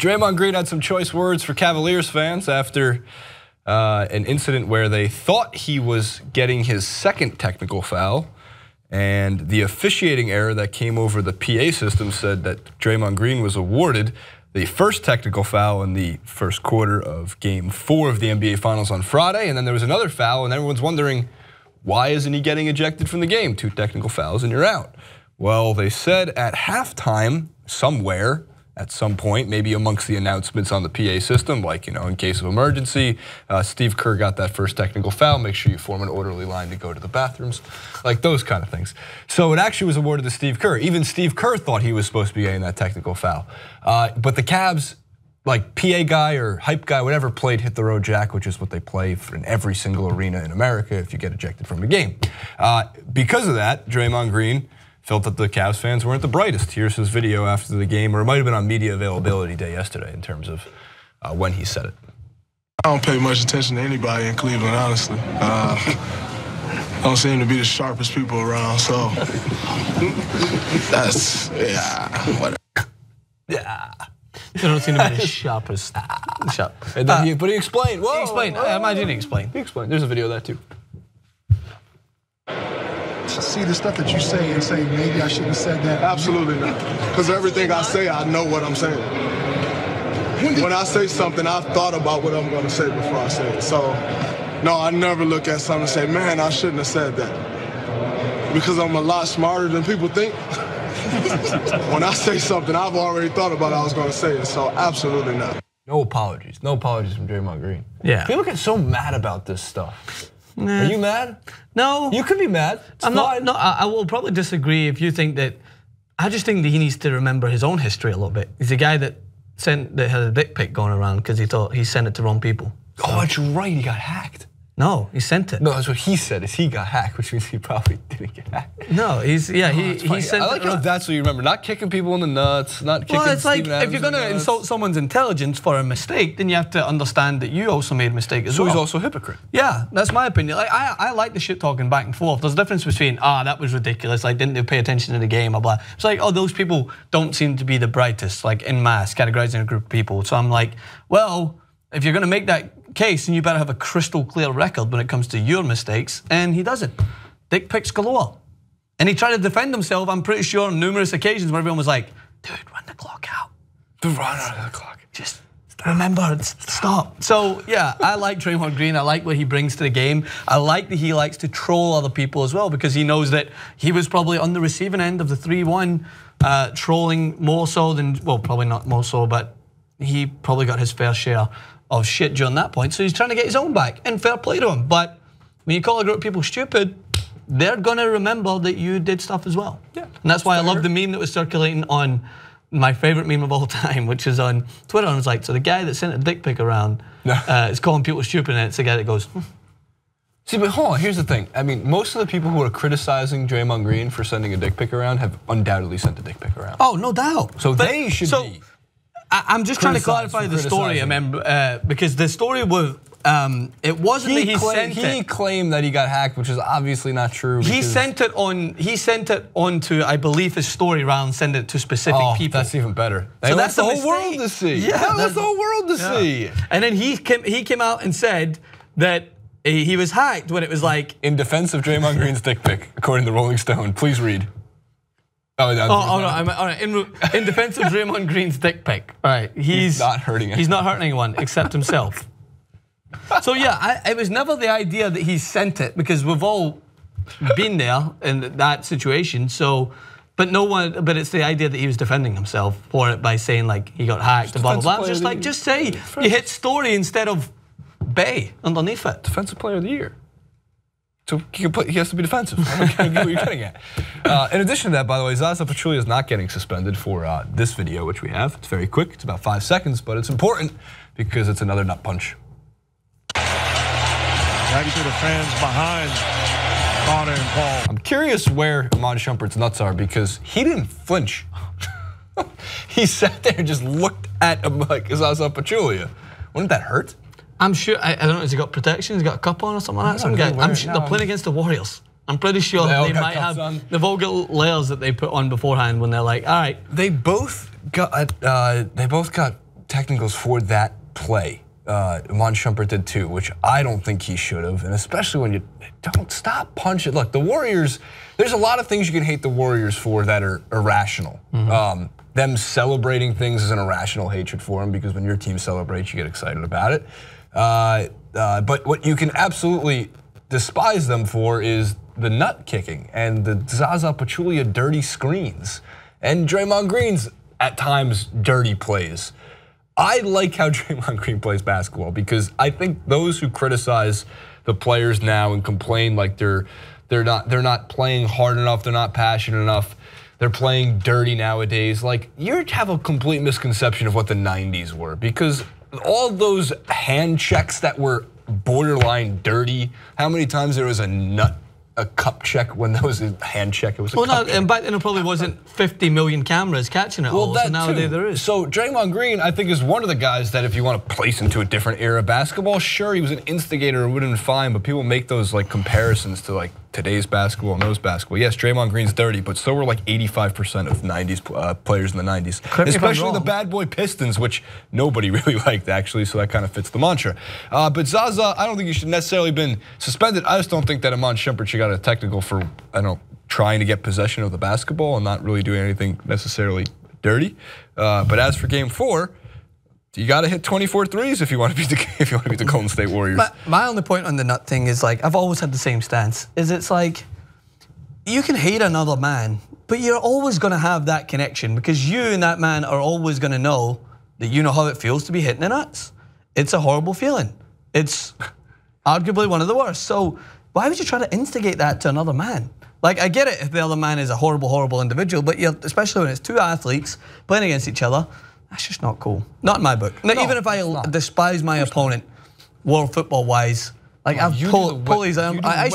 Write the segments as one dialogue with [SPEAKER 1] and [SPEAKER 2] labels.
[SPEAKER 1] Draymond Green had some choice words for Cavaliers fans after an incident where they thought he was getting his second technical foul, and the officiating error that came over the PA system said that Draymond Green was awarded the first technical foul in the first quarter of Game 4 of the NBA Finals on Friday, and then there was another foul, and everyone's wondering, why isn't he getting ejected from the game? 2 technical fouls and you're out. Well, they said at halftime, somewhere, at some point, maybe amongst the announcements on the PA system, like, in case of emergency, Steve Kerr got that first technical foul, make sure you form an orderly line to go to the bathrooms, like those kind of things. So it actually was awarded to Steve Kerr. Even Steve Kerr thought he was supposed to be getting that technical foul. But the Cavs, like PA guy or hype guy, whatever, played Hit the Road Jack, which is what they play in every single arena in America if you get ejected from a game. Because of that, Draymond Green felt that the Cavs fans weren't the brightest. Here's his video after the game, or it might have been on media availability day yesterday in terms of when he said it.
[SPEAKER 2] I don't pay much attention to anybody in Cleveland, honestly. Don't seem to be the sharpest people around, so that's, whatever.
[SPEAKER 3] Yeah. You don't seem to be the sharpest.
[SPEAKER 1] But he explained. Whoa,
[SPEAKER 3] he explained. I imagine he explained.
[SPEAKER 1] He explained. There's a video of that too.
[SPEAKER 4] See the stuff that you say and say, maybe I shouldn't have said that?
[SPEAKER 2] Absolutely not. Because everything I say, I know what I'm saying. When I say something, I've thought about what I'm going to say before I say it. So, no, I never look at something and say, man, I shouldn't have said that. Because I'm a lot smarter than people think. When I say something, I've already thought about how I was going to say it. So, absolutely not.
[SPEAKER 1] No apologies. No apologies from Draymond Green.
[SPEAKER 3] Yeah.
[SPEAKER 1] People get so mad about this stuff.
[SPEAKER 3] Nah.
[SPEAKER 1] Are you mad?
[SPEAKER 3] No.
[SPEAKER 1] You could be mad.
[SPEAKER 3] I'm not. No, I will probably disagree if you think that. I just think that he needs to remember his own history a little bit. He's a guy that had a dick pic going around because he thought he sent it to wrong people.
[SPEAKER 1] So. Oh, that's right. He got hacked.
[SPEAKER 3] No, he sent it.
[SPEAKER 1] No, that's what he said. Is he got hacked, which means he probably didn't get hacked.
[SPEAKER 3] No, he sent it.
[SPEAKER 1] I like how that's what you remember. Not kicking people in the nuts. Not kicking.
[SPEAKER 3] Well, it's like
[SPEAKER 1] Steven Adams
[SPEAKER 3] if you're going to insult someone's intelligence for a mistake, then you have to understand that you also made a mistake as well.
[SPEAKER 1] So he's also a hypocrite.
[SPEAKER 3] Yeah, that's my opinion. Like, I like the shit talking back and forth. There's a difference between that was ridiculous. Like, didn't they pay attention to the game? Blah blah. It's like, oh, those people don't seem to be the brightest. Like in mass, categorizing a group of people. So I'm like, well, if you're going to make that case, and you better have a crystal clear record when it comes to your mistakes, and he doesn't. Dick pics galore. And he tried to defend himself, I'm pretty sure, on numerous occasions where everyone was like, dude, run the clock out.
[SPEAKER 1] Run out of the clock.
[SPEAKER 3] Just remember, stop. So yeah, I like Draymond Green. I like what he brings to the game. I like that he likes to troll other people as well, because he knows that he was probably on the receiving end of the 3-1, trolling more so than, well, probably not more so, but he probably got his fair share of shit during that point, so he's trying to get his own back, and fair play to him. But when you call a group of people stupid, they're gonna remember that you did stuff as well. Yeah, and that's why I love the meme that was circulating on my favorite meme of all time, which is on Twitter, and it's like, so the guy that sent a dick pic around is calling people stupid, and it's the guy that goes,
[SPEAKER 1] See, but hold on, here's the thing. I mean, most of the people who are criticizing Draymond Green for sending a dick pic around have undoubtedly sent a dick pic around.
[SPEAKER 3] Oh, no doubt.
[SPEAKER 1] So they should be.
[SPEAKER 3] I'm just trying to clarify the story, because the story was, it wasn't that he sent it.
[SPEAKER 1] He claimed that he got hacked, which is obviously not true.
[SPEAKER 3] He sent it on to, I believe, his story rather than send it to specific people.
[SPEAKER 1] That's even better.
[SPEAKER 3] So that's
[SPEAKER 1] the whole world to see.
[SPEAKER 3] Yeah,
[SPEAKER 1] that's the whole world to see.
[SPEAKER 3] And then he came out and said that he was hacked when it was like,
[SPEAKER 1] in defense of Draymond Green's dick pic, according to Rolling Stone. Please read.
[SPEAKER 3] No, all right. In defense of Draymond Green's dick pic, all right, he's
[SPEAKER 1] not hurting anyone.
[SPEAKER 3] He's not hurting anyone except himself. So yeah, it was never the idea that he sent it, because we've all been there in that situation. So, but it's the idea that he was defending himself for it by saying like he got hacked and blah blah blah. Just say you hit story instead of bay underneath it.
[SPEAKER 1] Defensive Player of the Year. So he has to be defensive. I don't get what you're getting at. In addition to that, by the way, Zaza Pachulia is not getting suspended for this video, which we have. It's very quick. It's about 5 seconds, but it's important because it's another nut punch.
[SPEAKER 5] Thank you to the fans behind Connor and Paul.
[SPEAKER 1] I'm curious where Iman Shumpert's nuts are, because he didn't flinch. He sat there and just looked at him like Zaza Pachulia. Wouldn't that hurt?
[SPEAKER 3] I'm sure, I don't know, has he got protection? Has he got a cup on or something like that? Some guy, I'm sure they're playing against the Warriors. I'm pretty sure they might have, they've all got layers that they put on beforehand when they're like, all right.
[SPEAKER 1] They both got technicals for that play. Iman Shumpert did too, which I don't think he should have, and especially when you don't stop punching. Look, the Warriors, there's a lot of things you can hate the Warriors for that are irrational. Them celebrating things is an irrational hatred for them, because when your team celebrates, you get excited about it. But what you can absolutely despise them for is the nut kicking and the Zaza Pachulia dirty screens and Draymond Green's at times dirty plays. I like how Draymond Green plays basketball, because I think those who criticize the players now and complain like they're not playing hard enough, they're not passionate enough, they're playing dirty nowadays. Like, you have a complete misconception of what the 90s were, because all those hand checks that were borderline dirty, how many times there was a cup check when there was a hand check? It was a cup check.
[SPEAKER 3] And back then it probably wasn't 50 million cameras catching it all, so nowadays there is.
[SPEAKER 1] So Draymond Green, I think, is one of the guys that if you want to place into a different era of basketball, sure, he was an instigator, it would have been fine, but people make those like comparisons to like today's basketball and those basketball. Yes, Draymond Green's dirty, but so were like 85% of 90s players in the 90s. Especially the bad boy Pistons, which nobody really liked, actually, so that kind of fits the mantra. But Zaza, I don't think he should necessarily been suspended. I just don't think that Iman Shumpert should got a technical for, I don't know, trying to get possession of the basketball and not really doing anything necessarily dirty. But as for Game 4, you got to hit 24 threes if you want to beat the Golden State Warriors.
[SPEAKER 3] My only point on the nut thing is, like, I've always had the same stance. It's like, you can hate another man, but you're always going to have that connection, because you and that man are always going to know that you know how it feels to be hitting the nuts. It's a horrible feeling. It's arguably one of the worst. So why would you try to instigate that to another man? Like, I get it if the other man is a horrible, horrible individual, but especially when it's two athletes playing against each other, that's just not cool. Not in my book. No, even if I despise my opponent, world football wise, like I've pulled his arm. I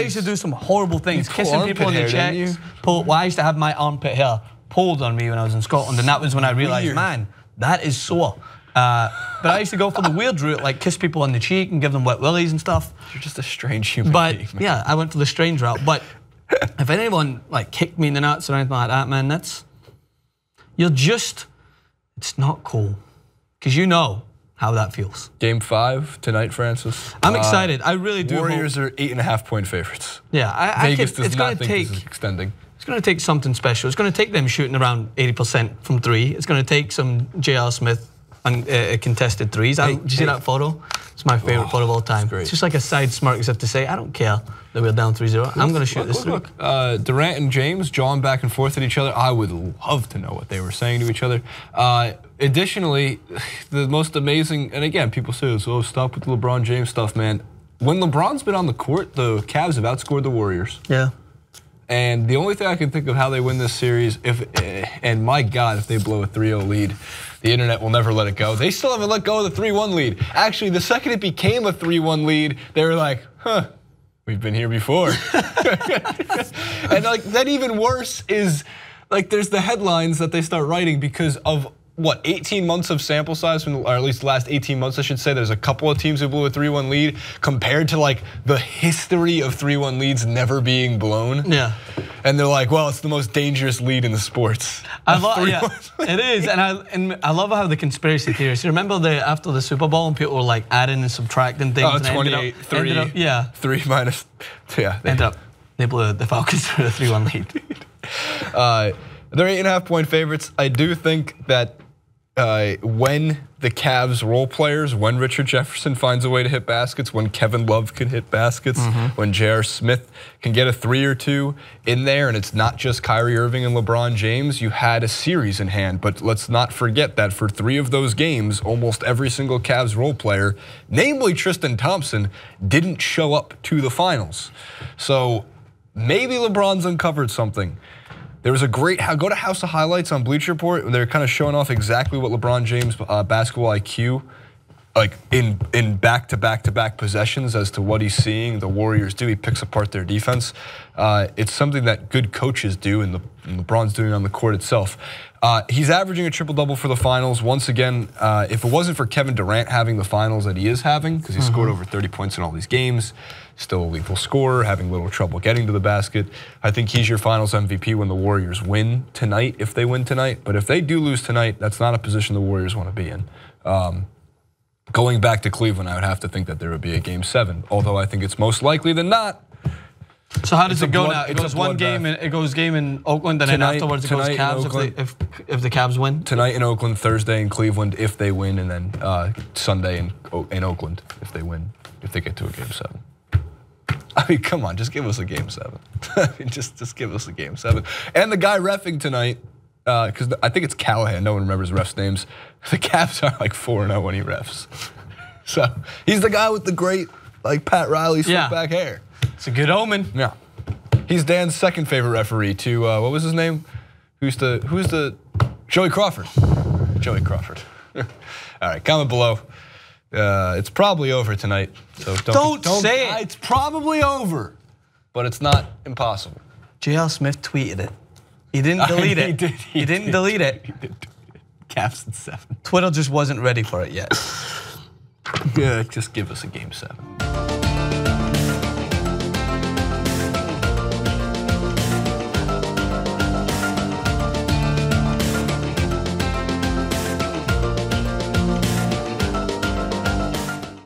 [SPEAKER 3] used to do some horrible things, kissing people in the chest. I used to have my armpit hair pulled on me when I was in Scotland, and that was when I realized, man, that is sore. But I used to go for the weird route, like kiss people on the cheek and give them wet willies and stuff.
[SPEAKER 1] You're just a strange human being, man.
[SPEAKER 3] Yeah, I went for the strange route. But if anyone like kicked me in the nuts or anything like that, man, it's not cool, because you know how that feels.
[SPEAKER 1] Game 5 tonight, Francis.
[SPEAKER 3] I'm excited. I really do.
[SPEAKER 1] Warriors are 8.5-point favorites.
[SPEAKER 3] Yeah,
[SPEAKER 1] Vegas does not think this is extending.
[SPEAKER 3] It's going to take something special. It's going to take them shooting around 80% from 3. It's going to take some J.R. Smith contested threes. Did you see that photo? It's my favorite photo of all time. It's just like a side smirk as if to say, I don't care that we're down 3-0. I'm going to shoot this through.
[SPEAKER 1] Durant and James jawing back and forth at each other. I would love to know what they were saying to each other. Additionally, the most amazing, and again, people say, oh, stop with the LeBron James stuff, man. When LeBron's been on the court, the Cavs have outscored the Warriors.
[SPEAKER 3] Yeah.
[SPEAKER 1] And the only thing I can think of how they win this series, and my God, if they blow a 3-0 lead, the internet will never let it go. They still haven't let go of the 3-1 lead. Actually, the second it became a 3-1 lead, they were like, huh, we've been here before. And like, that even worse is, like, there's the headlines that they start writing because of, what, 18 months of sample size, or at least the last 18 months, I should say. There's a couple of teams who blew a 3-1 lead compared to like the history of 3-1 leads never being blown.
[SPEAKER 3] Yeah.
[SPEAKER 1] And they're like, well, it's the most dangerous lead in the sports.
[SPEAKER 3] Yeah, it is, and I love how the conspiracy theorists. You remember after the Super Bowl, and people were like adding and subtracting things.
[SPEAKER 1] Oh, 28, 3,
[SPEAKER 3] yeah.
[SPEAKER 1] 3 minus, yeah.
[SPEAKER 3] They blew the Falcons to a 3-1 lead.
[SPEAKER 1] They're 8.5-point favorites. I do think that when the Cavs role players, when Richard Jefferson finds a way to hit baskets, when Kevin Love can hit baskets, when J.R. Smith can get a 3 or 2 in there, and it's not just Kyrie Irving and LeBron James, you had a series in hand. But let's not forget that for 3 of those games, almost every single Cavs role player, namely Tristan Thompson, didn't show up to the finals. So maybe LeBron's uncovered something. There was a great, go to House of Highlights on Bleacher Report. They're kind of showing off exactly what LeBron James' basketball IQ, like in back-to-back possessions as to what he's seeing the Warriors do. He picks apart their defense. It's something that good coaches do, and LeBron's doing it on the court itself. He's averaging a triple-double for the finals. Once again, if it wasn't for Kevin Durant having the finals that he is having, because he scored over 30 points in all these games, still a lethal scorer, having little trouble getting to the basket, I think he's your finals MVP when the Warriors win tonight, if they win tonight. But if they do lose tonight, that's not a position the Warriors want to be in. Going back to Cleveland, I would have to think that there would be a Game 7, although I think it's most likely than not.
[SPEAKER 3] So how does it go now? It goes one game, and it goes game in Oakland, and then afterwards it goes Cavs if the Cavs win?
[SPEAKER 1] Tonight in Oakland, Thursday in Cleveland if they win, and then Sunday in Oakland if they win, if they get to a Game 7. I mean, come on, just give us a Game 7. I mean, just give us a Game 7. And the guy reffing tonight, because I think it's Callahan, no one remembers refs' names. The Cavs are like 4-0 when he refs. So he's the guy with the great, like, Pat Riley slick back hair.
[SPEAKER 3] It's a good omen.
[SPEAKER 1] Yeah. He's Dan's second favorite referee to, what was his name? Who's the Joey Crawford. Joey Crawford. All right, comment below. It's probably over tonight. So don't
[SPEAKER 3] say it.
[SPEAKER 1] It's probably over, but it's not impossible.
[SPEAKER 3] J.R. Smith tweeted it. He didn't delete it. He didn't delete it.
[SPEAKER 1] He did. Cavs in 7.
[SPEAKER 3] Twitter just wasn't ready for it yet.
[SPEAKER 1] Yeah, just give us a Game 7.